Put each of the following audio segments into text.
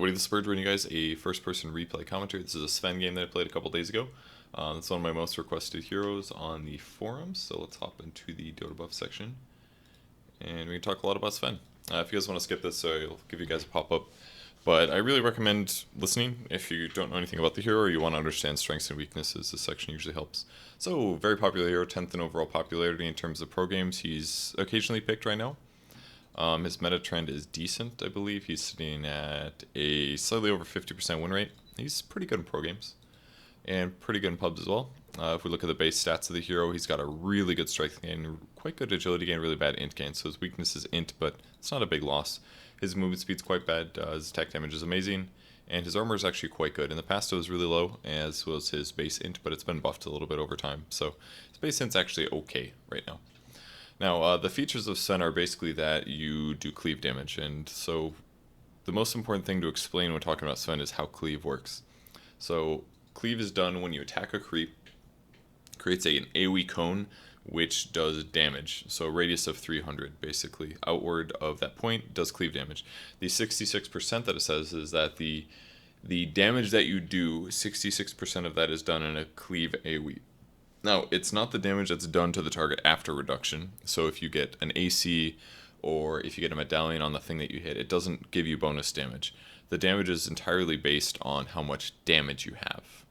everybody, this is Purge bringing you guys a first-person replay commentary. This is a Sven game that I played a couple days ago. It's one of my most requested heroes on the forums, so let's hop into the Dota buff section. And we can talk a lot about Sven. If you guys want to skip this, I'll give you guys a pop-up. But I really recommend listening if you don't know anything about the hero or you want to understand strengths and weaknesses. This section usually helps. So, very popular hero, 10th in overall popularity in terms of pro games. He's occasionally picked right now. His meta trend is decent, I believe. He's sitting at a slightly over 50% win rate. He's pretty good in pro games and pretty good in pubs as well. If we look at the base stats of the hero, he's got a really good strength gain, quite good agility gain, really bad int gain. So his weakness is int, but it's not a big loss. His movement speed's quite bad, his attack damage is amazing, and his armor is actually quite good. In the past it was really low, as was his base int, but it's been buffed a little bit over time. So his base int's actually okay right now. Now, the features of Sven are basically that you do cleave damage, and so the most important thing to explain when talking about Sven is how cleave works. So, cleave is done when you attack a creep, creates an AoE cone, which does damage, so a radius of 300, basically. Outward of that point does cleave damage. The 66% that it says is that the damage that you do, 66% of that is done in a cleave AoE. Now, it's not the damage that's done to the target after reduction, so if you get an AC or if you get a medallion on the thing that you hit, it doesn't give you bonus damage. The damage is entirely based on how much damage you have.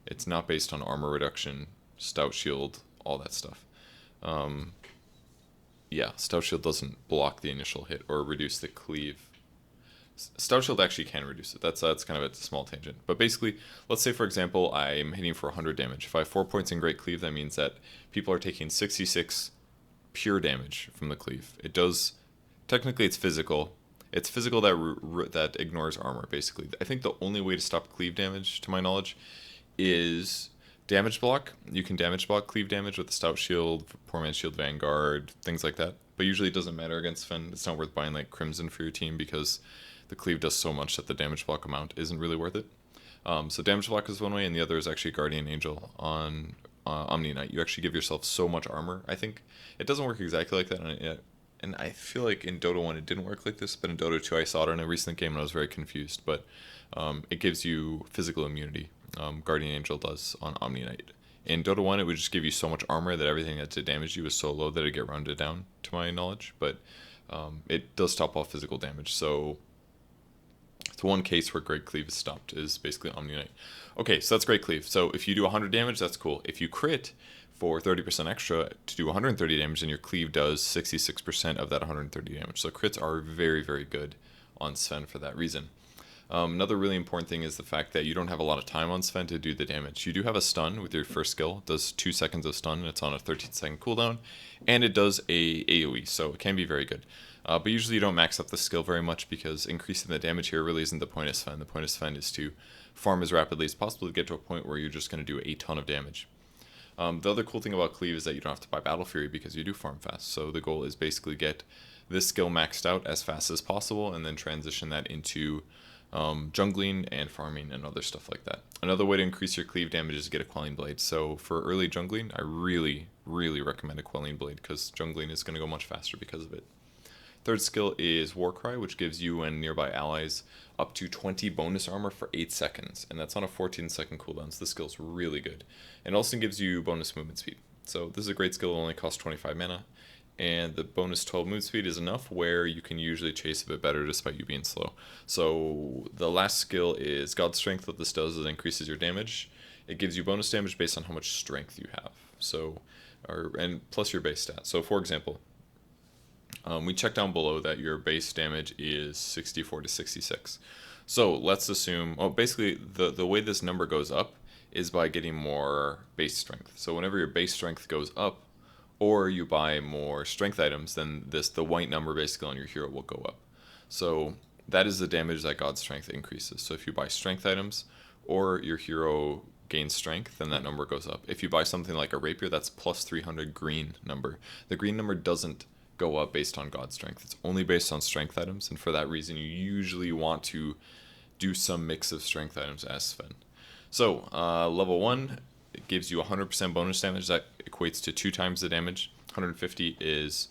It's not based on armor reduction, stout shield, all that stuff. Yeah, stout shield doesn't block the initial hit or reduce the cleave. Stout shield actually can reduce it. That's kind of a small tangent. But basically, let's say for example, I'm hitting for 100 damage. If I have 4 points in Great Cleave, that means that people are taking 66 pure damage from the cleave. It does, technically it's physical. It's physical that ignores armor, basically. I think the only way to stop cleave damage, to my knowledge, is damage block. You can damage block cleave damage with the stout shield, poor man's shield vanguard, things like that. But usually it doesn't matter against Sven. It's not worth buying like Crimson for your team because the cleave does so much that the damage block amount isn't really worth it. So damage block is one way, and the other is actually Guardian Angel on Omni Knight. You actually give yourself so much armor. I think it doesn't work exactly like that, and I feel like in Dota 1 it didn't work like this, but in Dota 2 I saw it in a recent game and I was very confused. But it gives you physical immunity. Guardian Angel does on Omni Knight. In Dota 1 it would just give you so much armor that everything that did damage you was so low that it'd get rounded down, to my knowledge. But it does top off physical damage, so it's one case where Great Cleave is stopped, is basically Omni Knight. Okay, so that's Great Cleave. So if you do 100 damage, that's cool. If you crit for 30% extra to do 130 damage, then your cleave does 66% of that 130 damage. So crits are very, very good on Sven for that reason. Another really important thing is the fact that you don't have a lot of time on Sven to do the damage. You do have a stun with your first skill. It does 2 seconds of stun, and it's on a 13-second cooldown. And it does a AoE, so it can be very good. But usually you don't max up the skill very much because increasing the damage here really isn't the point of Sven. The point of Sven is to farm as rapidly as possible to get to a point where you're just going to do a ton of damage. The other cool thing about Cleave is that you don't have to buy Battle Fury because you do farm fast. So the goal is basically get this skill maxed out as fast as possible and then transition that into jungling and farming and other stuff like that. Another way to increase your cleave damage is to get a quelling blade. So for early jungling, I really, really recommend a quelling blade because jungling is going to go much faster because of it. Third skill is Warcry, which gives you and nearby allies up to 20 bonus armor for 8 seconds, and that's on a 14-second cooldown, so this skill's really good. And also gives you bonus movement speed. So this is a great skill, it only costs 25 mana, and the bonus 12 move speed is enough where you can usually chase a bit better despite you being slow. So the last skill is God Strength. What this does is it increases your damage. It gives you bonus damage based on how much strength you have. So, and plus your base stat. So for example, we check down below that your base damage is 64 to 66. So let's assume, basically the way this number goes up is by getting more base strength. So whenever your base strength goes up, or you buy more strength items, then the white number basically on your hero will go up. So that is the damage that God's Strength increases. So if you buy strength items, or your hero gains strength, then that number goes up. If you buy something like a rapier, that's plus 300 green number. The green number doesn't go up based on God's Strength. It's only based on strength items, and for that reason you usually want to do some mix of strength items as Sven. So level 1, it gives you 100% bonus damage. That equates to 2 times the damage. 150 is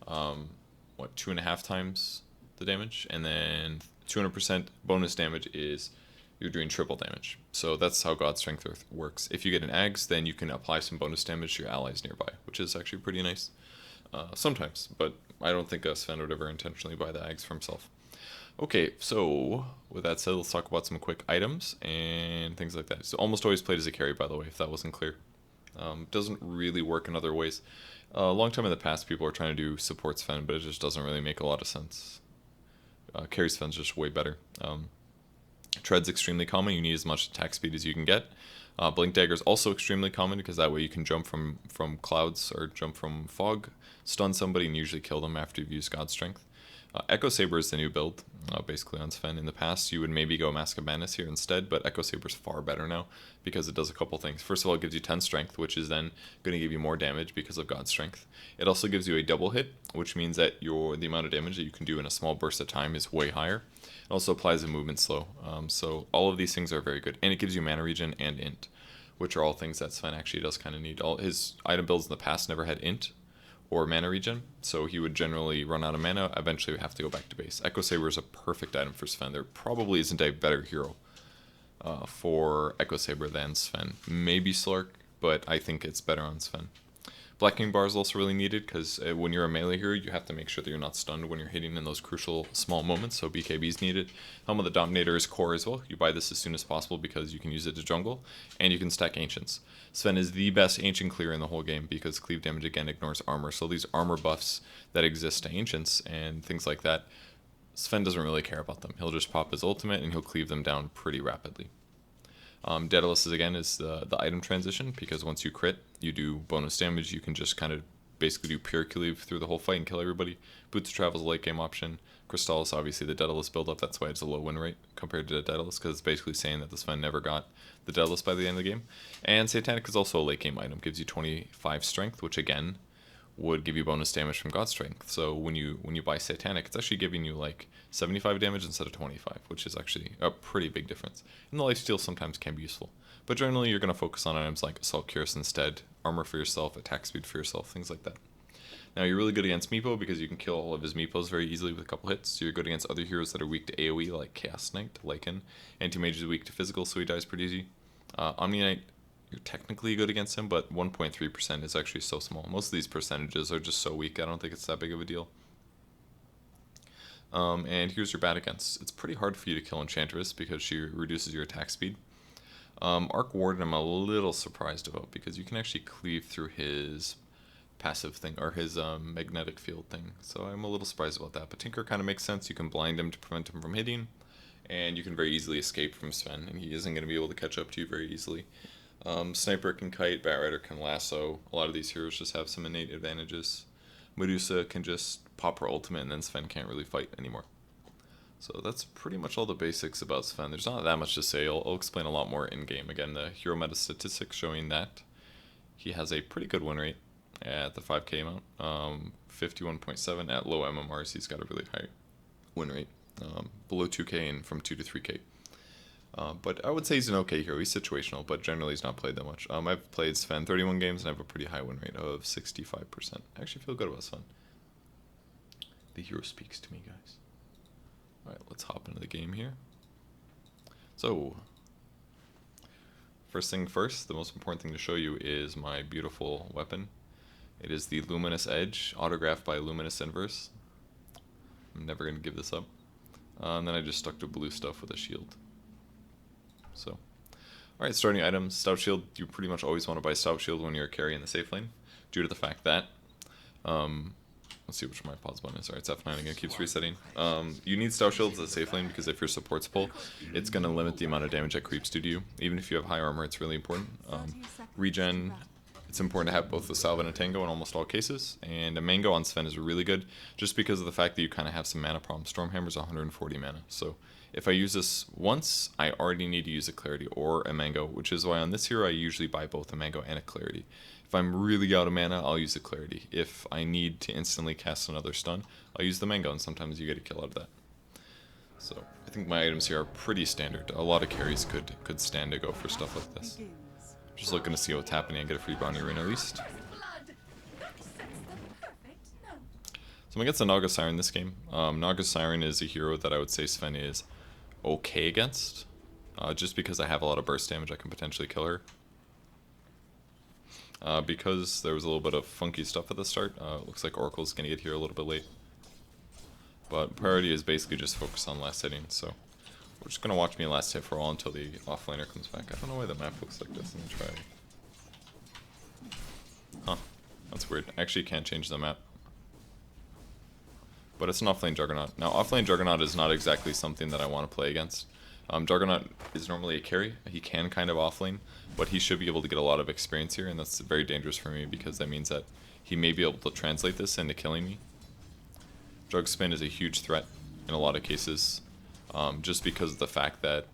2.5 times the damage, and then 200% bonus damage is you're doing triple damage. So that's how God's Strength works. If you get an Ags, then you can apply some bonus damage to your allies nearby, which is actually pretty nice. Sometimes, but I don't think Sven would ever intentionally buy the Ags for himself. Okay, so with that said, let's talk about some quick items and things like that. So almost always played as a carry, by the way, if that wasn't clear. Doesn't really work in other ways. A long time in the past, people are trying to do support Sven, but it just doesn't really make a lot of sense. Carry Sven's just way better. Tread's extremely common. You need as much attack speed as you can get. Blink Dagger's also extremely common because that way you can jump from clouds or jump from fog, stun somebody, and usually kill them after you've used God's Strength. Echo Saber is the new build, basically on Sven. In the past, you would maybe go Mask of Madness here instead, but Echo Saber is far better now because it does a couple things. First of all, it gives you 10 strength, which is then going to give you more damage because of God's Strength. It also gives you a double hit, which means that the amount of damage that you can do in a small burst of time is way higher. It also applies a movement slow, so all of these things are very good. And it gives you mana regen and int, which are all things that Sven actually does kind of need. All his item builds in the past never had int or mana regen, so he would generally run out of mana, eventually have to go back to base. Echo Saber is a perfect item for Sven. There probably isn't a better hero for Echo Saber than Sven. Maybe Slark, but I think it's better on Sven. Blacking Bar is also really needed because when you're a melee hero, you have to make sure that you're not stunned when you're hitting in those crucial small moments, so BKB is needed. Helm of the Dominator is core as well. You buy this as soon as possible because you can use it to jungle, and you can stack Ancients. Sven is the best Ancient clear in the whole game because cleave damage again ignores armor, so these armor buffs that exist to Ancients and things like that, Sven doesn't really care about them. He'll just pop his ultimate and he'll cleave them down pretty rapidly. Daedalus is the item transition because once you crit, you do bonus damage. You can just kind of basically do pure cleave through the whole fight and kill everybody. Boots of Travel is a late game option. Crystallis, obviously the Daedalus build up, that's why it's a low win rate compared to the Daedalus because it's basically saying that the Sven never got the Daedalus by the end of the game. And Satanic is also a late game item, gives you 25 strength, which again would give you bonus damage from God's Strength. So when you buy Satanic, it's actually giving you like 75 damage instead of 25, which is actually a pretty big difference. And the lifesteal sometimes can be useful. But generally you're going to focus on items like Assault Cuirass instead, armor for yourself, attack speed for yourself, things like that. Now you're really good against Meepo because you can kill all of his Meepos very easily with a couple hits. So you're good against other heroes that are weak to AoE like Chaos Knight, Lycan. Anti-Mage is weak to physical, so he dies pretty easy. Omni Knight, you're technically good against him, but 1.3% is actually so small. Most of these percentages are just so weak, I don't think it's that big of a deal. And here's your bad against. It's pretty hard for you to kill Enchantress because she reduces your attack speed. Arc Warden I'm a little surprised about because you can actually cleave through his passive thing, or his magnetic field thing, so I'm a little surprised about that. But Tinker kind of makes sense. You can blind him to prevent him from hitting, and you can very easily escape from Sven, and he isn't going to be able to catch up to you very easily. Sniper can kite, Batrider can lasso. A lot of these heroes just have some innate advantages. Medusa can just pop her ultimate, and then Sven can't really fight anymore. So that's pretty much all the basics about Sven. There's not that much to say. I'll explain a lot more in-game. Again, the hero meta statistics showing that he has a pretty good win rate at the 5k amount. 51.7 at low MMRs. He's got a really high win rate. Below 2k and from 2 to 3k. But I would say he's an okay hero. He's situational, but generally he's not played that much. I've played Sven 31 games and I have a pretty high win rate of 65%. I actually feel good about Sven. The hero speaks to me, guys. Alright, let's hop into the game here. So, first thing first, the most important thing to show you is my beautiful weapon. It is the Luminous Edge, autographed by Luminous Inverse. I'm never going to give this up. And then I just stuck to blue stuff with a shield. So, alright, starting items. Stout Shield, you pretty much always want to buy Stout Shield when you're a carry in the safe lane, due to the fact that, let's see which my pause button is. Alright, it's F9 again, keeps resetting. You need Stout Shields as a safe lane because if your supports pull, it's going to limit the amount of damage that creeps do to you. Even if you have high armor, it's really important. Regen, it's important to have both the Salve and a Tango in almost all cases, and a Mango on Sven is really good, just because of the fact that you kind of have some mana problems. Stormhammer's 140 mana, so if I use this once, I already need to use a Clarity or a Mango, which is why on this hero I usually buy both a Mango and a Clarity. If I'm really out of mana, I'll use the Clarity. If I need to instantly cast another stun, I'll use the Mango, and sometimes you get a kill out of that. So I think my items here are pretty standard. A lot of carries could stand to go for stuff like this. Just looking to see what's happening and get a free bounty rune at least. So I'm against the Naga Siren this game. Naga Siren is a hero that I would say Sven is okay against. Just because I have a lot of burst damage, I can potentially kill her. Because there was a little bit of funky stuff at the start, looks like Oracle's going to get here a little bit late. But priority is basically just focus on last hitting, so we're just going to watch me last hit for all until the offlaner comes back. I don't know why the map looks like this. Let me try. Huh, that's weird. I actually can't change the map. But it's an offlane Juggernaut. Now, offlane Juggernaut is not exactly something that I want to play against. Juggernaut is normally a carry. He can kind of offlane, but he should be able to get a lot of experience here, and that's very dangerous for me because that means that he may be able to translate this into killing me. Jug Spin is a huge threat in a lot of cases, just because of the fact that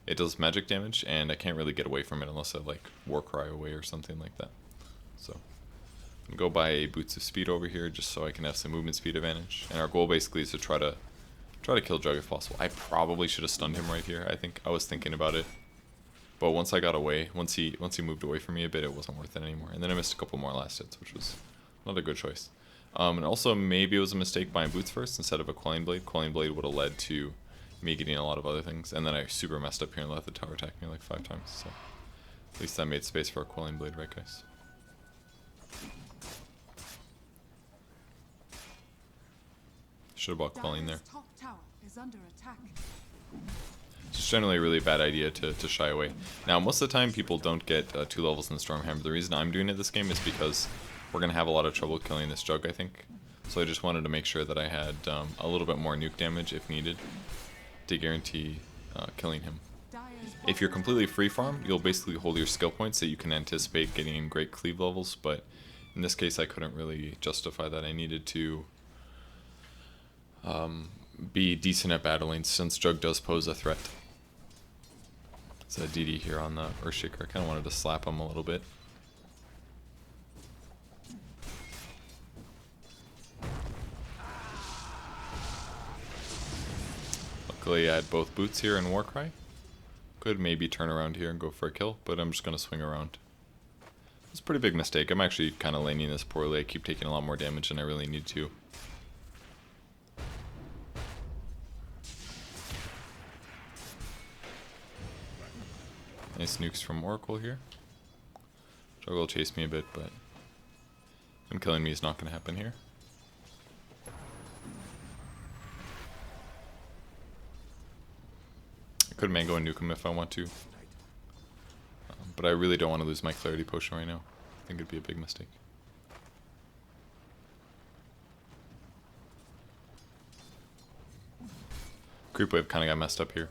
it does magic damage, and I can't really get away from it unless I like Warcry away or something like that. So I'm gonna go buy a Boots of Speed over here just so I can have some movement speed advantage, and our goal basically is to try to kill Jug if possible. I probably should have stunned him right here. I was thinking about it, but once I got away, once he moved away from me a bit, it wasn't worth it anymore. And then I missed a couple more last hits, which was not a good choice. And also maybe it was a mistake buying Boots first instead of a Quelling Blade. Quelling Blade would have led to me getting a lot of other things, and then I super messed up here and let the tower attack me like 5 times. So at least I made space for a Quelling Blade, right, guys? Should have bought Quelling there. It's generally a really bad idea to shy away. Now, most of the time people don't get 2 levels in the Stormhammer. The reason I'm doing it this game is because we're going to have a lot of trouble killing this Jug, I think. So I just wanted to make sure that I had a little bit more nuke damage if needed to guarantee killing him. If you're completely free farm, you'll basically hold your skill points so you can anticipate getting great cleave levels, but in this case I couldn't really justify that. I needed to be decent at battling since Jug does pose a threat. It's a DD here on the Earthshaker. I kind of wanted to slap him a little bit. Luckily I had both Boots here and Warcry. Could maybe turn around here and go for a kill, but I'm just going to swing around. It's a pretty big mistake. I'm actually kind of laning this poorly. I keep taking a lot more damage than I really need to. Nice nukes from Oracle here. Jug will chase me a bit, but him killing me is not going to happen here. I could mango and nuke him if I want to. But I really don't want to lose my clarity potion right now. I think it'd be a big mistake. Creep wave kind of got messed up here.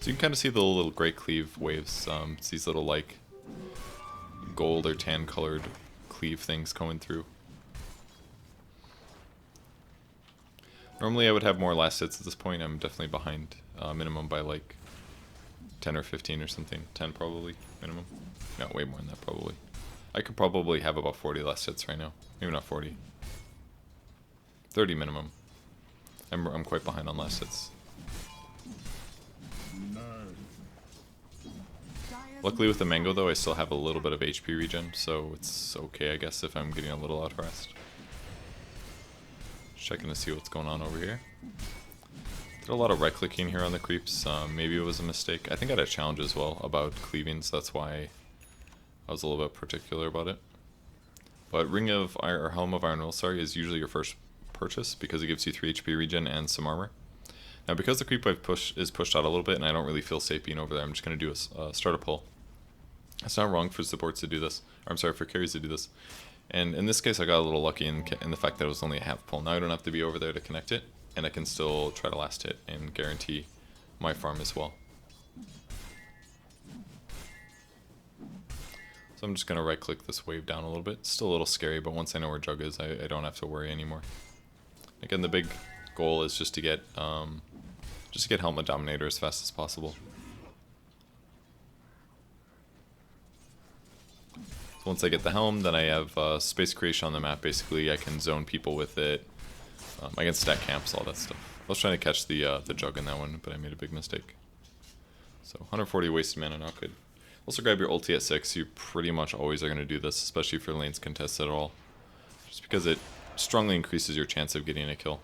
So you can kind of see the little gray cleave waves. It's these little like gold or tan colored cleave things coming through. Normally I would have more last hits at this point. I'm definitely behind minimum by like 10 or 15 or something. 10 probably minimum. No, way more than that probably. I could probably have about 40 last hits right now. Maybe not 40. 30 minimum. I'm quite behind on last hits. Luckily with the mango though, I still have a little bit of HP regen, so it's okay I guess if I'm getting a little out fast. Just checking to see what's going on over here. Did a lot of right clicking here on the creeps, maybe it was a mistake. I think I had a challenge as well about cleaving, so that's why I was a little bit particular about it. But Ring of Iron, or Helm of Iron Will, sorry, is usually your first purchase because it gives you 3 HP regen and some armor. Now because the creep wave is pushed out a little bit and I don't really feel safe being over there, I'm just going to do a start a pull. It's not wrong for supports to do this, or I'm sorry, for carries to do this. And in this case I got a little lucky in the fact that it was only a half pull. Now I don't have to be over there to connect it, and I can still try to last hit and guarantee my farm as well. So I'm just going to right click this wave down a little bit. It's still a little scary, but once I know where Jug is, I don't have to worry anymore. Again, the big goal is just to get Helm and Dominator as fast as possible. So once I get the Helm, then I have space creation on the map. Basically, I can zone people with it. I can stack camps, all that stuff. I was trying to catch the Jug in that one, but I made a big mistake. So 140 wasted mana, not good. Also grab your ulti at 6. You pretty much always are going to do this, especially if your lane's contested at all. just because it strongly increases your chance of getting a kill.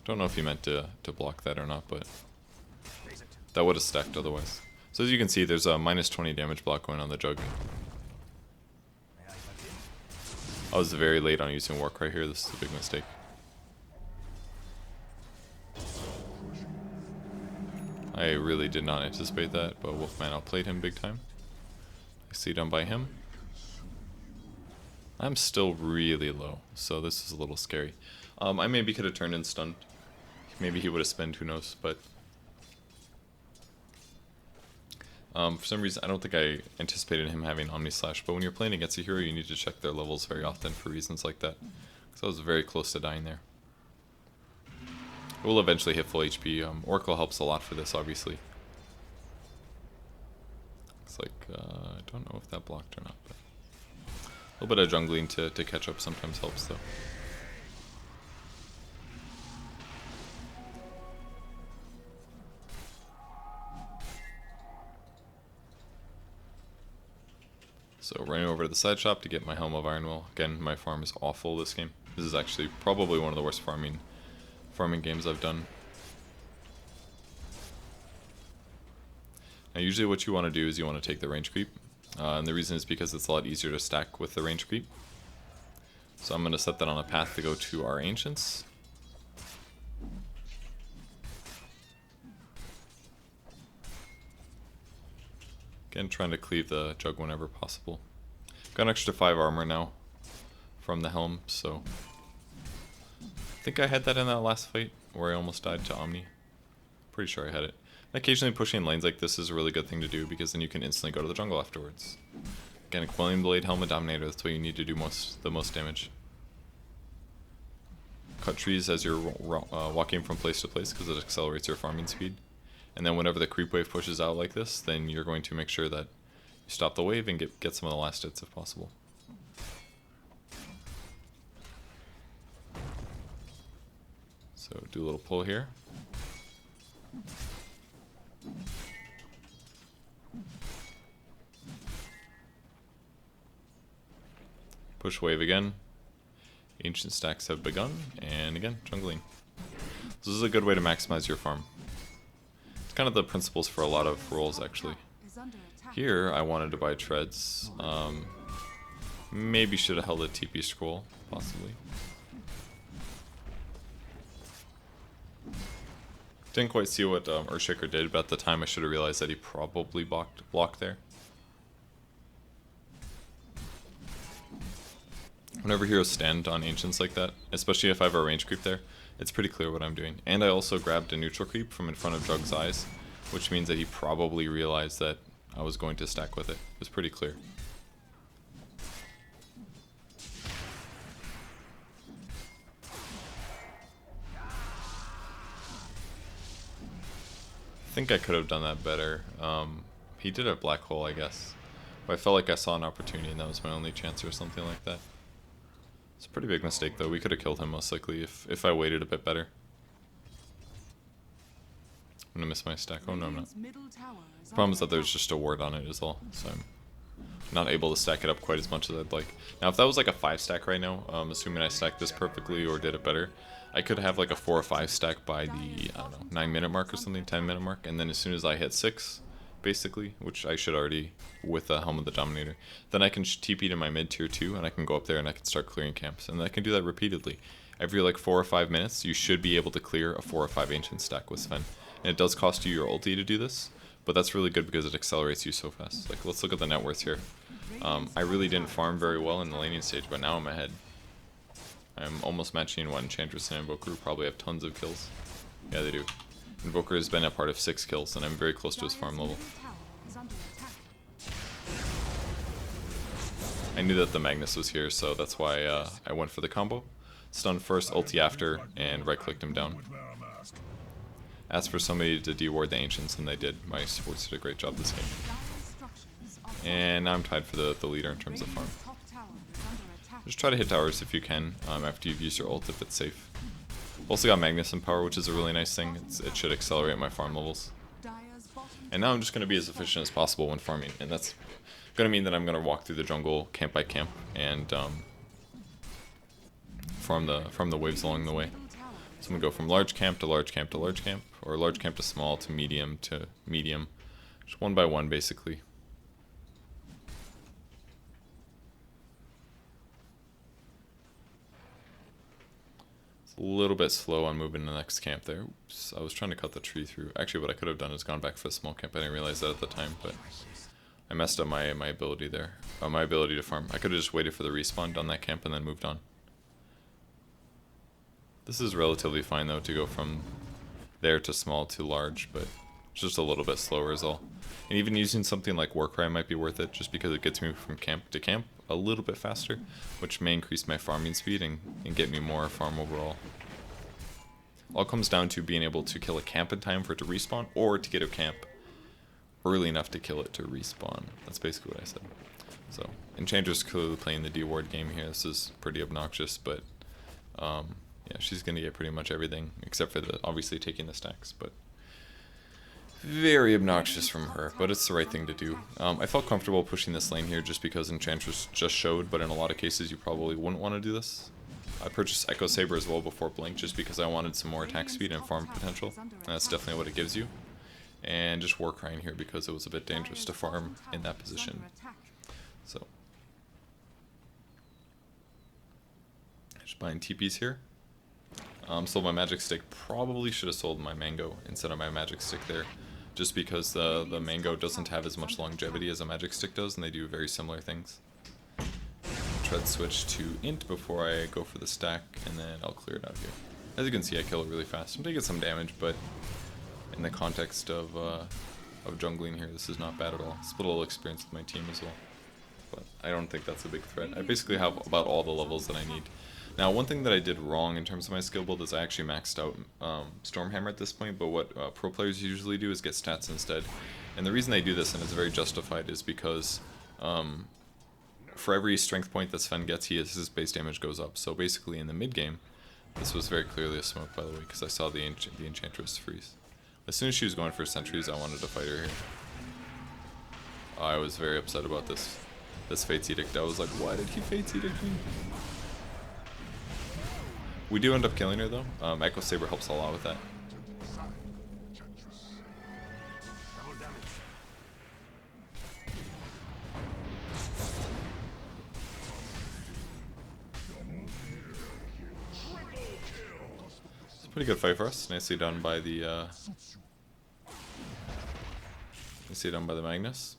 Don't know if he meant to block that or not, but that would have stacked otherwise. So as you can see, there's a minus 20 damage block going on the Jug. I was very late on using Wark right here. This is a big mistake. I really did not anticipate that, but Wolfman outplayed him big time. Nicely done by him. I'm still really low, so this is a little scary. I maybe could have turned and stunned. Maybe he would have spent, who knows, but... for some reason, I don't think I anticipated him having Omni Slash, but when you're playing against a hero, you need to check their levels very often for reasons like that. Because I was very close to dying there. It will eventually hit full HP. Oracle helps a lot for this, obviously. It's like, I don't know if that blocked or not, but... A little bit of jungling to catch up sometimes helps, though. So running over to the side shop to get my Helm of Ironwill. Again, my farm is awful this game. This is actually probably one of the worst farming games I've done. Now usually what you want to do is you want to take the range creep. And the reason is because it's a lot easier to stack with the range creep. So I'm going to set that on a path to go to our Ancients. Again, trying to cleave the Jug whenever possible. Got an extra 5 armor now from the Helm, so... I think I had that in that last fight, where I almost died to Omni. Pretty sure I had it. And occasionally pushing lanes like this is a really good thing to do, because then you can instantly go to the jungle afterwards. Again, a Quelling Blade, Helm, and Dominator, that's what you need to do the most damage. Cut trees as you're walking from place to place, because it accelerates your farming speed. And then whenever the creep wave pushes out like this, then you're going to make sure that you stop the wave and get some of the last hits if possible. So do a little pull here. Push wave again. Ancient stacks have begun, and again, jungling. This is a good way to maximize your farm. It's kind of the principles for a lot of roles, actually. Here, I wanted to buy treads. Maybe should have held a TP scroll, possibly. Didn't quite see what Earthshaker did, but at the time I should have realized that he probably blocked there. Whenever heroes stand on Ancients like that, especially if I have a range creep there, it's pretty clear what I'm doing. And I also grabbed a neutral creep from in front of Jug's eyes, which means that he probably realized that I was going to stack with it. It was pretty clear. I think I could have done that better. He did a black hole, I guess. But I felt like I saw an opportunity and that was my only chance or something like that. It's a pretty big mistake though. We could have killed him most likely if I waited a bit better. I'm gonna miss my stack. Oh no, I'm not. The problem is that there's just a ward on it is all, so I'm not able to stack it up quite as much as I'd like. Now if that was like a 5 stack right now, assuming I stacked this perfectly or did it better, I could have like a 4 or 5 stack by the, I don't know, 9-minute mark or something, 10-minute mark, and then as soon as I hit 6, basically, which I should already with the Helm of the Dominator, then I can TP to my mid tier 2 and I can go up there and I can start clearing camps, and I can do that repeatedly. Every like 4 or 5 minutes, you should be able to clear a 4 or 5 Ancient stack with Sven. And it does cost you your ulti to do this, but that's really good because it accelerates you so fast. Like, let's look at the net worth here. I really didn't farm very well in the laning stage, but now I'm ahead. I'm almost matching what Enchantress and Invoker probably have tons of kills. Yeah, they do. Invoker has been a part of 6 kills, and I'm very close to his farm level. I knew that the Magnus was here, so that's why I went for the combo. Stun first, ulti after, and right-clicked him down. Asked for somebody to deward the Ancients, and they did. My supports did a great job this game. And now I'm tied for the leader in terms of farm. Just try to hit towers if you can, after you've used your ult if it's safe. Also got Magnus in power, which is a really nice thing. It should accelerate my farm levels. And now I'm just going to be as efficient as possible when farming, and that's going to mean that I'm going to walk through the jungle camp by camp, and farm the waves along the way. So I'm gonna go from large camp to large camp to large camp, or large camp to small to medium, just one by one basically. It's a little bit slow on moving to the next camp there. Oops, I was trying to cut the tree through. Actually, what I could have done is gone back for a small camp. I didn't realize that at the time, but I messed up my ability there. My ability to farm. I could have just waited for the respawn, done that camp, and then moved on. This is relatively fine though to go from there to small to large, but it's just a little bit slower is all. And even using something like Warcry might be worth it, just because it gets me from camp to camp a little bit faster, which may increase my farming speed and get me more farm overall. All comes down to being able to kill a camp in time for it to respawn, or to get a camp early enough to kill it to respawn. That's basically what I said. So, Enchantress clearly playing the D-ward game here. This is pretty obnoxious, but yeah, she's gonna get pretty much everything, except for obviously taking the stacks, but very obnoxious from her, but it's the right thing to do. I felt comfortable pushing this lane here just because Enchantress just showed, but in a lot of cases you probably wouldn't want to do this. I purchased Echo Saber as well before Blink just because I wanted some more attack speed and farm potential, and that's definitely what it gives you. And just Warcry in here because it was a bit dangerous to farm in that position. So, just buying TPs here. Sold my magic stick. Probably should have sold my mango instead of my magic stick there, just because the mango doesn't have as much longevity as a magic stick does, and they do very similar things. Tread switch to int before I go for the stack, and then I'll clear it out here. As you can see, I kill it really fast. I'm taking some damage, but in the context of jungling here, this is not bad at all. Split a little experience with my team as well, but I don't think that's a big threat. I basically have about all the levels that I need. Now, one thing that I did wrong in terms of my skill build is I actually maxed out Stormhammer at this point, but what pro players usually do is get stats instead. And the reason they do this, and it's very justified, is because for every strength point that Sven gets, his base damage goes up. So basically in the mid game, this was very clearly a smoke, by the way, because I saw the Enchantress freeze. As soon as she was going for sentries, I wanted to fight her here. I was very upset about this Fate's Edict. I was like, why did he Fate's Edict me? We do end up killing her though. Echo Saber helps a lot with that. It's a pretty good fight for us. Nicely done by the Magnus.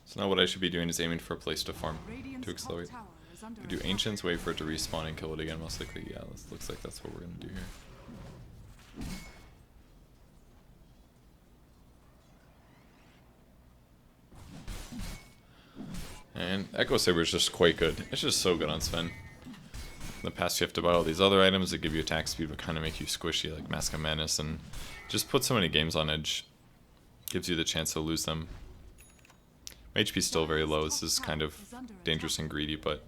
So now what I should be doing is aiming for a place to farm to accelerate. To do Ancients, wait for it to respawn and kill it again most likely. Yeah, this looks like that's what we're going to do here. And Echo Saber is just quite good. It's just so good on Sven. In the past you have to buy all these other items that give you attack speed but kind of make you squishy, like Mask of Madness, and just put so many games on edge. Gives you the chance to lose them. My HP is still very low. This is kind of dangerous and greedy, but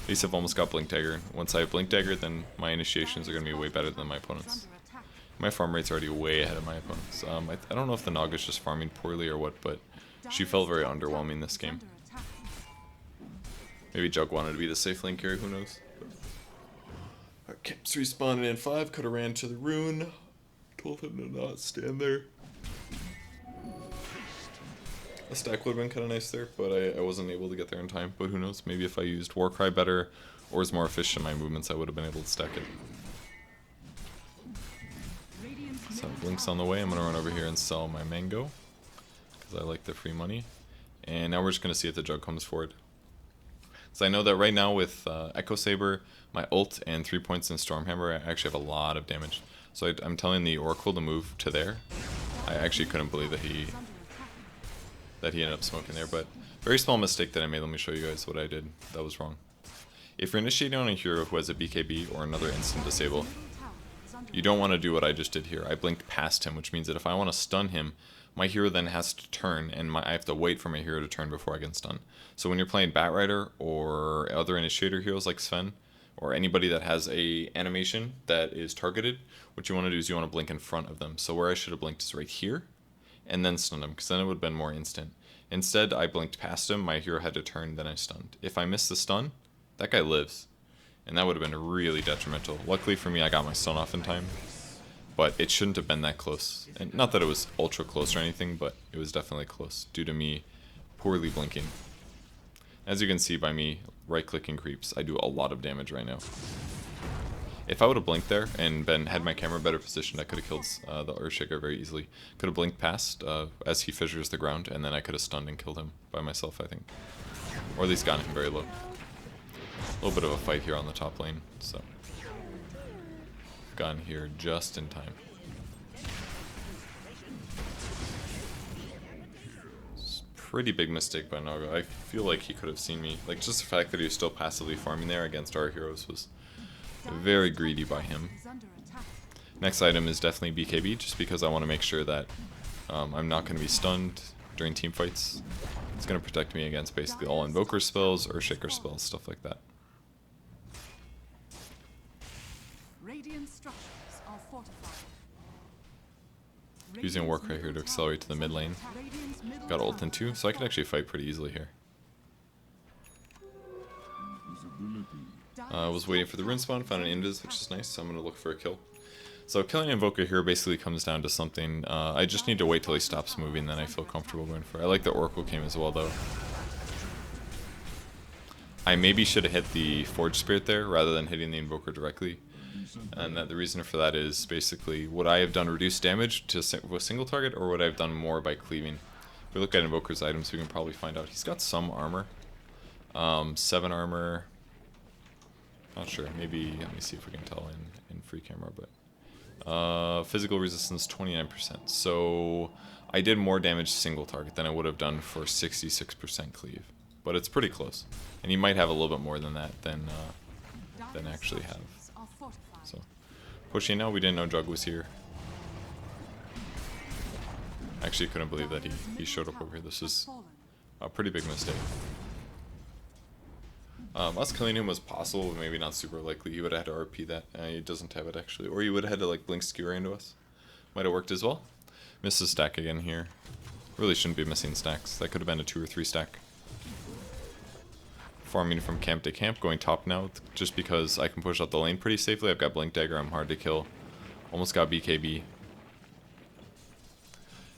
at least I've almost got Blink Dagger. Once I have Blink Dagger, then my initiations are going to be way better than my opponents. My farm rate's already way ahead of my opponents. I don't know if the Naga's just farming poorly or what, but she felt very underwhelming this game. Maybe Jug wanted to be the safe lane carry, who knows. Our camp's respawning in 5, could have ran to the rune. Told him to not stand there. A stack would have been kind of nice there, but I wasn't able to get there in time. But who knows, maybe if I used Warcry better or was more efficient in my movements, I would have been able to stack it. So Blink's on the way. I'm going to run over here and sell my mango, because I like the free money. And now we're just going to see if the Jug comes forward. So I know that right now with Echo Saber, my ult, and 3 points in Stormhammer, I actually have a lot of damage. So I'm telling the Oracle to move to there. I actually couldn't believe that he ended up smoking there, but very small mistake that I made. Let me show you guys what I did that was wrong. If you're initiating on a hero who has a BKB or another instant disable, you don't want to do what I just did here. I blinked past him, which means that if I want to stun him, my hero then has to turn, and I have to wait for my hero to turn before I can stun. So when you're playing Batrider or other initiator heroes like Sven, or anybody that has a animation that is targeted, what you want to do is you want to blink in front of them. So where I should have blinked is right here, and then stun them, because then it would have been more instant. Instead, I blinked past him, my hero had to turn, then I stunned. If I missed the stun, that guy lives. And that would have been really detrimental. Luckily for me, I got my stun off in time. But it shouldn't have been that close. And not that it was ultra close or anything, but it was definitely close due to me poorly blinking. As you can see by me right-clicking creeps, I do a lot of damage right now. If I would have blinked there and had my camera better positioned, I could have killed the Earthshaker very easily. Could have blinked past as he fissures the ground, and then I could have stunned and killed him by myself, I think. Or at least gotten him very low. A little bit of a fight here on the top lane, so gotten here just in time. It's a pretty big mistake by Naga. I feel like he could have seen me. Like, just the fact that he was still passively farming there against our heroes was very greedy by him. Next item is definitely BKB, just because I want to make sure that I'm not going to be stunned during team fights. It's going to protect me against basically all Invoker spells, Earthshaker spells, stuff like that. Using Warcry here to accelerate to the mid lane. Got ult in 2, so I could actually fight pretty easily here. I was waiting for the rune spawn, found an invis, which is nice, so I'm going to look for a kill. So killing Invoker here basically comes down to something, I just need to wait till he stops moving, then I feel comfortable going for it. I like the Oracle Came as well though. I maybe should have hit the Forge Spirit there rather than hitting the Invoker directly. And that the reason for that is basically, would I have done reduced damage to a single target, or would I have done more by cleaving? If we look at Invoker's items, we can probably find out. He's got some armor. 7 armor. Not sure. Maybe, let me see if we can tell in free camera, but physical resistance 29%. So I did more damage single target than I would have done for 66% cleave. But it's pretty close. And he might have a little bit more than that than actually have. So pushing now, we didn't know Jug was here. Actually couldn't believe that he showed up over here. This is a pretty big mistake. Us killing him was possible, but maybe not super likely. He would have had to RP that. He doesn't have it actually. Or he would have had to like blink skewer into us. Might have worked as well. Missed a stack again here. Really shouldn't be missing stacks. That could have been a 2 or 3 stack. Farming from camp to camp, going top now, just because I can push out the lane pretty safely. I've got Blink Dagger, I'm hard to kill. Almost got BKB.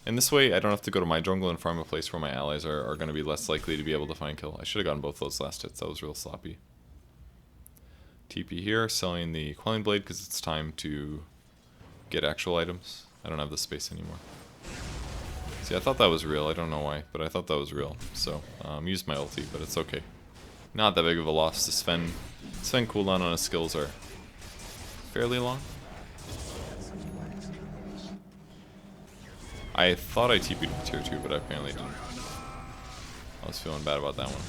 And this way, I don't have to go to my jungle and farm a place where my allies are going to be less likely to be able to find kill. I should have gotten both those last hits, that was real sloppy. TP here, selling the Quelling Blade because it's time to get actual items. I don't have the space anymore. See, I thought that was real, I don't know why, but I thought that was real. So, used my ulti, but it's okay. Not that big of a loss. The Sven cooldown on his skills are fairly long. I thought I TP'd with tier 2, but I apparently didn't. I was feeling bad about that one.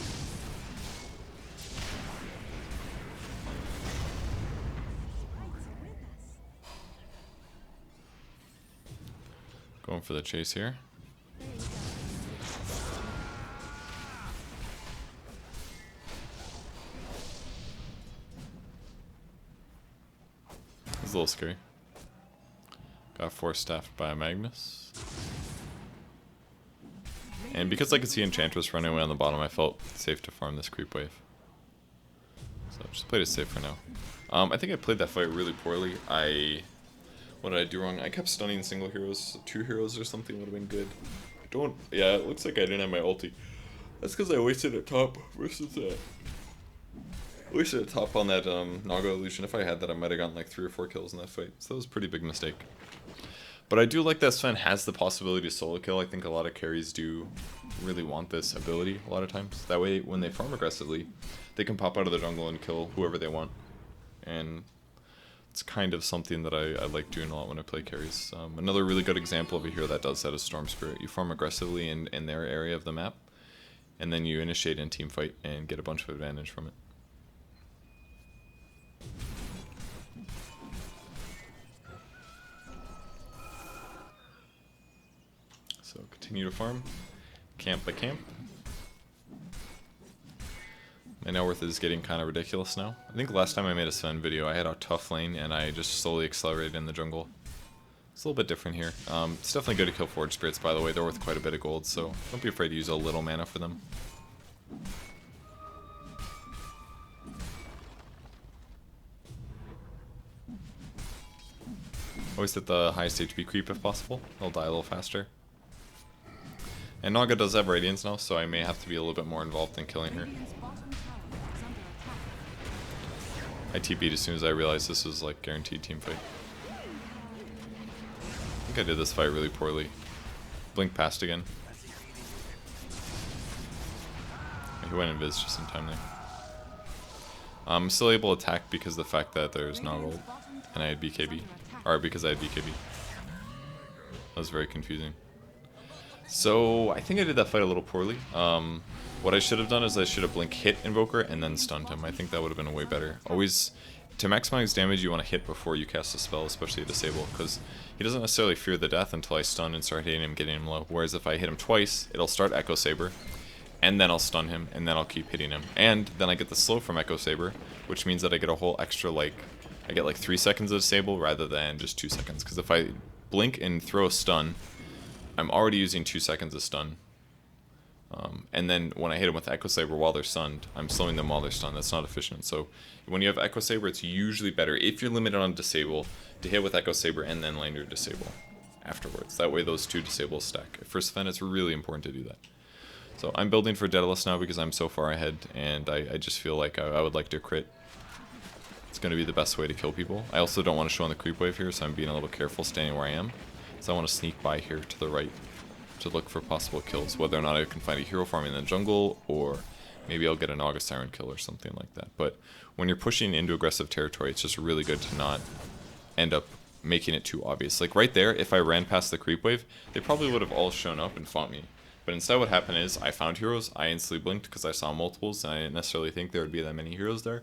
Going for the chase here. It's a little scary. Got force staffed by a Magnus. And because I could see Enchantress running away on the bottom, I felt safe to farm this creep wave. So just played it safe for now. I think I played that fight really poorly. What did I do wrong? I kept stunning single heroes. 2 heroes or something would have been good. Yeah, it looks like I didn't have my ulti. That's because I wasted a top versus that. I wasted a top on that Naga illusion. If I had that, I might have gotten like 3 or 4 kills in that fight. So that was a pretty big mistake. But I do like that Sven has the possibility to solo kill. I think a lot of carries do really want this ability a lot of times. That way, when they farm aggressively, they can pop out of the jungle and kill whoever they want. And it's kind of something that I like doing a lot when I play carries. Another really good example of a hero that does that is Storm Spirit. You farm aggressively in their area of the map, and then you initiate in team fight and get a bunch of advantage from it. So continue to farm, camp by camp. My net worth is getting kind of ridiculous now. I think last time I made a Sven video, I had a tough lane and I just slowly accelerated in the jungle. It's a little bit different here. It's definitely good to kill Forge Spirits, by the way. They're worth quite a bit of gold, so don't be afraid to use a little mana for them. Always hit the highest HP creep if possible. They'll die a little faster. And Naga does have Radiance now, so I may have to be a little bit more involved in killing her. I TP'd as soon as I realized this was like guaranteed team fight. I think I did this fight really poorly. Blink passed again. He went invis just in time there. I'm still able to attack because of the fact that there's not ult and I had BKB. Or because I had BKB. That was very confusing. So I think I did that fight a little poorly. What I should have done is I should have blink hit Invoker and then stunned him. I think that would have been way better. Always, to maximize damage, you want to hit before you cast a spell, especially a disable, because he doesn't necessarily fear the death until I stun and start hitting him, getting him low. Whereas if I hit him twice, it'll start Echo Saber, and then I'll stun him, and then I'll keep hitting him. And then I get the slow from Echo Saber, which means that I get a whole extra, like, I get like 3 seconds of disable rather than just 2 seconds. Because if I blink and throw a stun, I'm already using 2 seconds of stun. And then when I hit them with Echo Saber while they're stunned, I'm slowing them while they're stunned. That's not efficient. So when you have Echo Saber, it's usually better, if you're limited on disable, to hit with Echo Saber and then land your disable afterwards. That way those 2 disables stack. For Sven, it's really important to do that. So I'm building for Daedalus now because I'm so far ahead, and I just feel like I would like to crit. It's going to be the best way to kill people. I also don't want to show on the creep wave here, so I'm being a little careful standing where I am. So I want to sneak by here to the right to look for possible kills, whether or not I can find a hero farming in the jungle, or maybe I'll get an August Siren kill or something like that. But when you're pushing into aggressive territory, it's just really good to not end up making it too obvious. Like right there, if I ran past the creep wave, they probably would have all shown up and fought me. But instead what happened is, I found heroes, I instantly blinked because I saw multiples, and I didn't necessarily think there would be that many heroes there.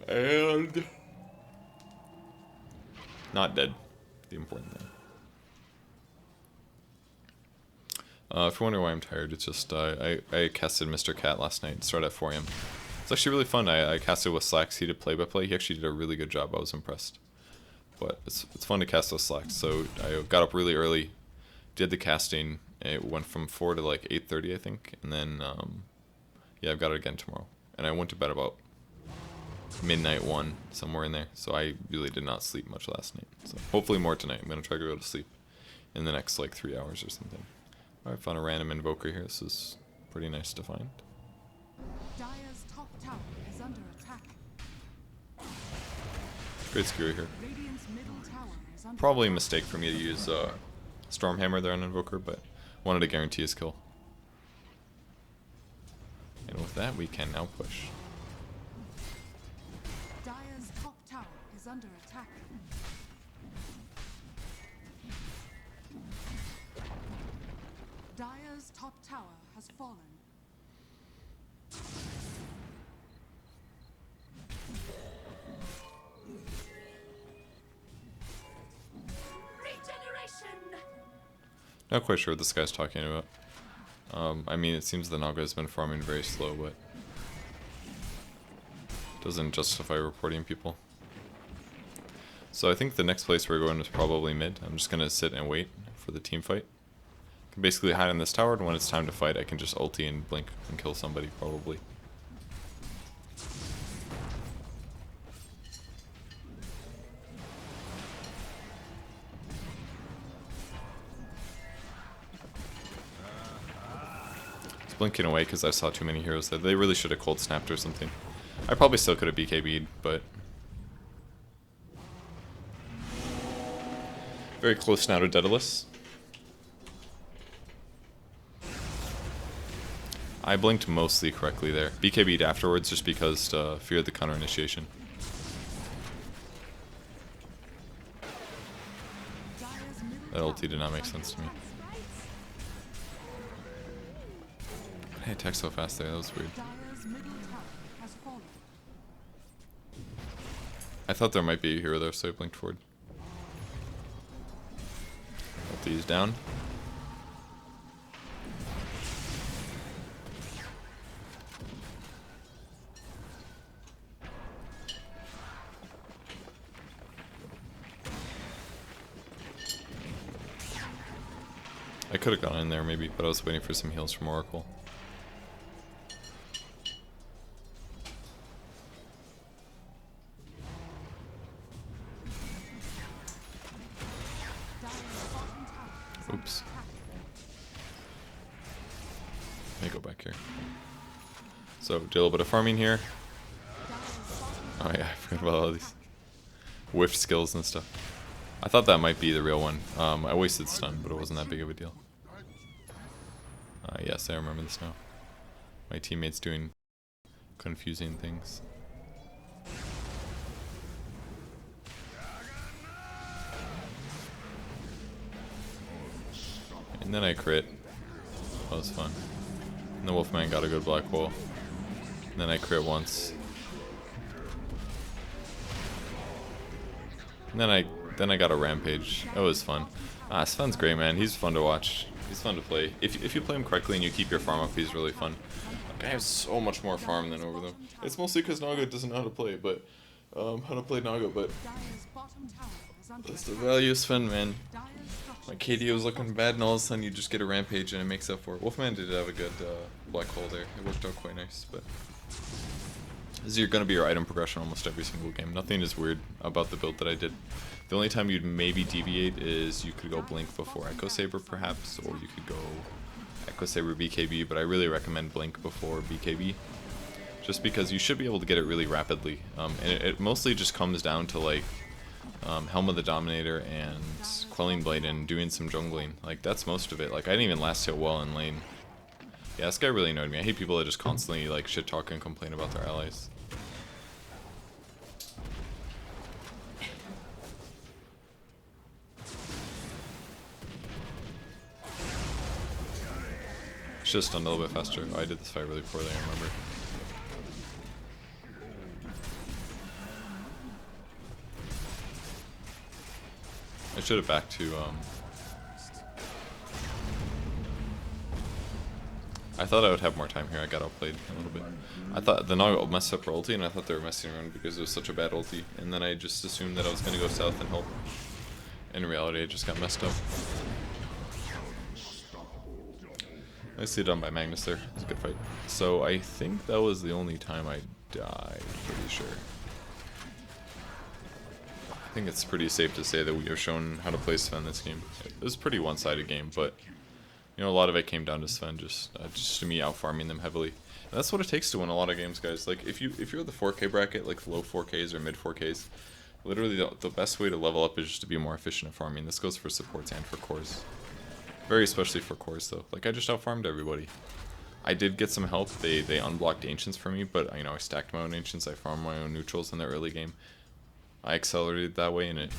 And not dead, the important thing. If you're wondering why I'm tired, it's just I casted Mr. Cat last night, started at 4 AM. It's actually really fun. I casted with Slacks, he did play-by-play, he actually did a really good job, I was impressed. But it's fun to cast with Slacks, so I got up really early, did the casting, it went from 4 to like 8:30 I think, and then, yeah, I've got it again tomorrow. And I went to bed about midnight 1, somewhere in there, so I really did not sleep much last night. So hopefully more tonight. I'm going to try to go to sleep in the next like 3 hours or something. Alright, found a random invoker here. This is pretty nice to find. Dire's top tower is under attack. Great skewer here. Radiant's middle tower is under Probably a mistake for me to use Stormhammer there on Invoker, but wanted to guarantee his kill. And with that, we can now push. Dire's top tower is under attack. Dire's top tower has fallen. Regeneration. Not quite sure what this guy's talking about. I mean, it seems the Naga has been farming very slow, but doesn't justify reporting people. So I think the next place we're going is probably mid. I'm just gonna sit and wait for the team fight. Can basically hide in this tower, and when it's time to fight, I can just ulti and blink and kill somebody, probably. I was blinking away because I saw too many heroes there. They really should have cold snapped or something. I probably still could have BKB'd, but very close now to Daedalus. I blinked mostly correctly there. BKB'd afterwards just because fear the counter initiation. That ulti did not make sense to me. I attacked so fast there, that was weird. I thought there might be a hero there, so I blinked forward. Ulti's down. I could have gone in there maybe, but I was waiting for some heals from Oracle. Oops. Let me go back here. So, did a little bit of farming here. Oh yeah, I forgot about all these whiff skills and stuff. I thought that might be the real one. I wasted stun, but it wasn't that big of a deal. Yes, I remember this now. My teammates doing confusing things. And then I crit. That was fun. And the Wolfman got a good black hole. And then I crit once. And then I got a rampage. That was fun. Sven's great, man. He's fun to watch. He's fun to play. If you play him correctly and you keep your farm up, he's really fun. Like, I have so much more farm than over them. It's mostly because Naga doesn't know how to play, but how to play Naga. But that's the value of Sven, man. My KD was looking bad, and all of a sudden you just get a rampage and it makes up for it. Wolfman did have a good black hole there. It worked out quite nice, but this is going to be your item progression almost every single game. Nothing is weird about the build that I did. The only time you'd maybe deviate is you could go Blink before Echo Saber perhaps, or you could go Echo Saber BKB, but I really recommend Blink before BKB. Just because you should be able to get it really rapidly. And it mostly just comes down to like Helm of the Dominator and Quelling Blade and doing some jungling. Like that's most of it. Like I didn't even last hit well in lane. Yeah, this guy really annoyed me. I hate people that just constantly like shit talk and complain about their allies. Should have stunned a little bit faster. Oh, I did this fight really poorly, I remember. I should have backed to, I thought I would have more time here. I got outplayed a little bit. I thought the Naga messed up her ulti, and I thought they were messing around because it was such a bad ulti. And then I just assumed that I was going to go south and help. In reality, I just got messed up. Nicely done by Magnus there. It was a good fight. So I think that was the only time I died, pretty sure. I think it's pretty safe to say that we have shown how to play Sven this game. It was a pretty one-sided game, but you know, a lot of it came down to Sven just to me out-farming them heavily. And that's what it takes to win a lot of games, guys. Like if you're the 4K bracket, like low 4Ks or mid 4Ks, literally the best way to level up is just to be more efficient at farming. This goes for supports and for cores. Very especially for cores though. Like I just out-farmed everybody. I did get some help. They unblocked ancients for me, but you know I stacked my own ancients. I farmed my own neutrals in the early game. I accelerated that way, and it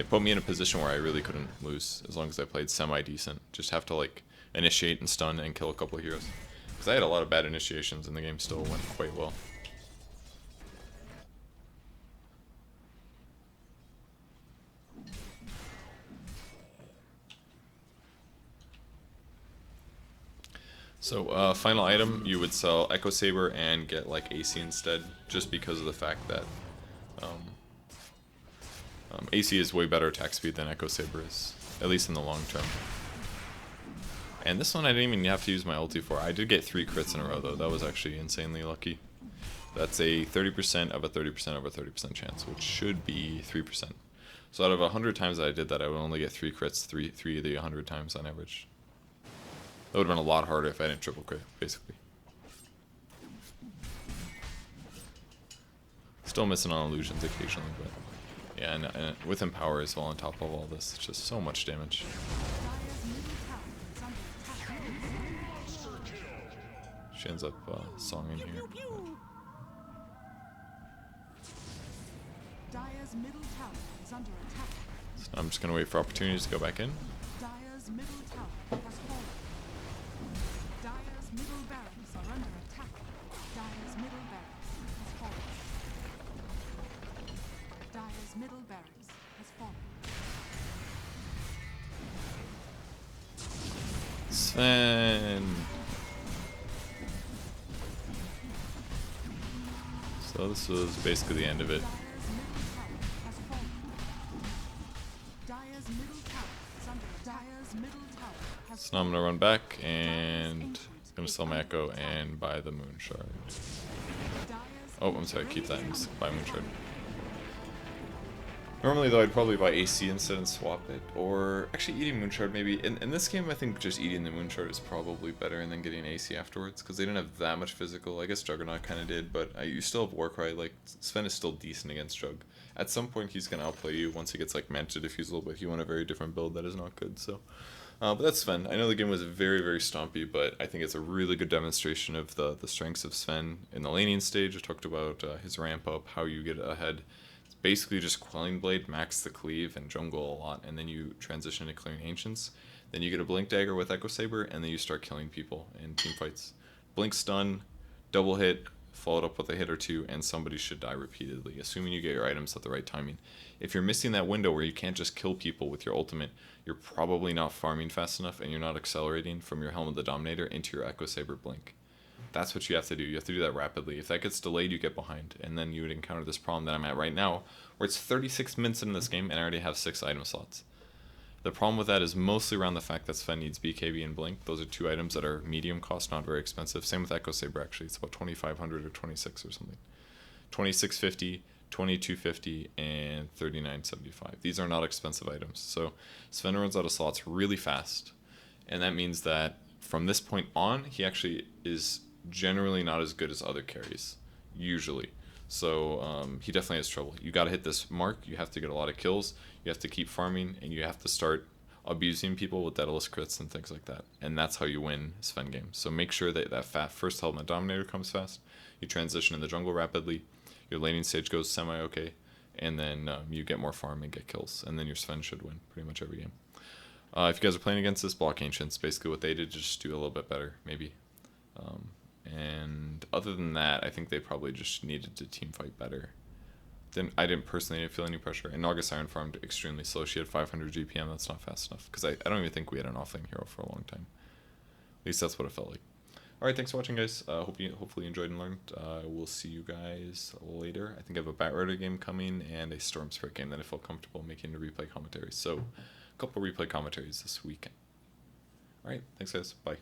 put me in a position where I really couldn't lose as long as I played semi-decent. Just have to like initiate and stun and kill a couple of heroes. Because I had a lot of bad initiations and the game still went quite well. So final item, you would sell Echo Saber and get like AC instead, just because of the fact that AC is way better attack speed than Echo Saber is, at least in the long term. And this one I didn't even have to use my ulti for. I did get 3 crits in a row though. That was actually insanely lucky. That's a 30% of a 30% of a 30% chance, which should be 3%. So out of 100 times that I did that, I would only get 3 crits 3 of the 100 times on average. That would have been a lot harder if I didn't triple crit, basically. Still missing on illusions occasionally, but yeah, and with Empower as well on top of all this, it's just so much damage. She ends up songing here. So I'm just gonna wait for opportunities to go back in. Dire's middle tower has fallen. Dire's middle barracks are under attack. Dire's middle barracks has fallen. Dire's middle barracks has fallen. Sven. So this was basically the end of it. Dire's middle tower has fallen. Dire's middle tower is under attack. So now I'm going to run back and I'm going to sell my Echo and buy the Moon Shard. Oh, I'm sorry, keep that and just buy Moon Shard. Normally though, I'd probably buy AC instead and swap it, or actually eating Moonshard maybe. In this game, I think just eating the Moonshard is probably better and then getting AC afterwards, because they didn't have that much physical. I guess Juggernaut kind of did, but you still have Warcry. Like, Sven is still decent against Jug. At some point, he's going to outplay you once he gets like Manta Diffusal, but he won a very different build that is not good, so... but that's Sven. I know the game was very, very stompy, but I think it's a really good demonstration of the strengths of Sven. In the laning stage, I talked about his ramp up, how you get ahead. Basically just Quelling Blade, max the cleave, and jungle a lot, and then you transition to clearing Ancients. Then you get a Blink Dagger with Echo Saber, and then you start killing people in team fights. Blink Stun, double hit, followed up with a hit or two, and somebody should die repeatedly, assuming you get your items at the right timing. If you're missing that window where you can't just kill people with your ultimate, you're probably not farming fast enough, and you're not accelerating from your Helm of the Dominator into your Echo Saber Blink. That's what you have to do. You have to do that rapidly. If that gets delayed, you get behind. And then you would encounter this problem that I'm at right now, where it's 36 minutes into this game and I already have 6 item slots. The problem with that is mostly around the fact that Sven needs BKB and Blink. Those are 2 items that are medium cost, not very expensive. Same with Echo Saber, actually. It's about 2,500 or 26 or something. 2650, 2250, and 3975. These are not expensive items. So Sven runs out of slots really fast. And that means that from this point on, he actually is generally not as good as other carries, usually. So he definitely has trouble. You got to hit this mark, you have to get a lot of kills, you have to keep farming, and you have to start abusing people with Daedalus crits and things like that. And that's how you win Sven games. So make sure that that first Helm of Dominator comes fast, you transition in the jungle rapidly, your laning stage goes semi-okay, and then you get more farm and get kills, and then your Sven should win pretty much every game. If you guys are playing against this, block Ancients. Basically what they did, just do a little bit better, maybe. And other than that, I think they probably just needed to team fight better. Then I didn't personally feel any pressure. And August Iron farmed extremely slow. She had 500 GPM. That's not fast enough, because I don't even think we had an offlane hero for a long time. At least that's what it felt like. Alright, thanks for watching, guys. Hopefully you enjoyed and learned. We'll see you guys later. I think I have a Bat Rider game coming and a Storm Spirit game that I feel comfortable making a replay commentary. So, a couple replay commentaries this weekend. Alright, thanks guys. Bye.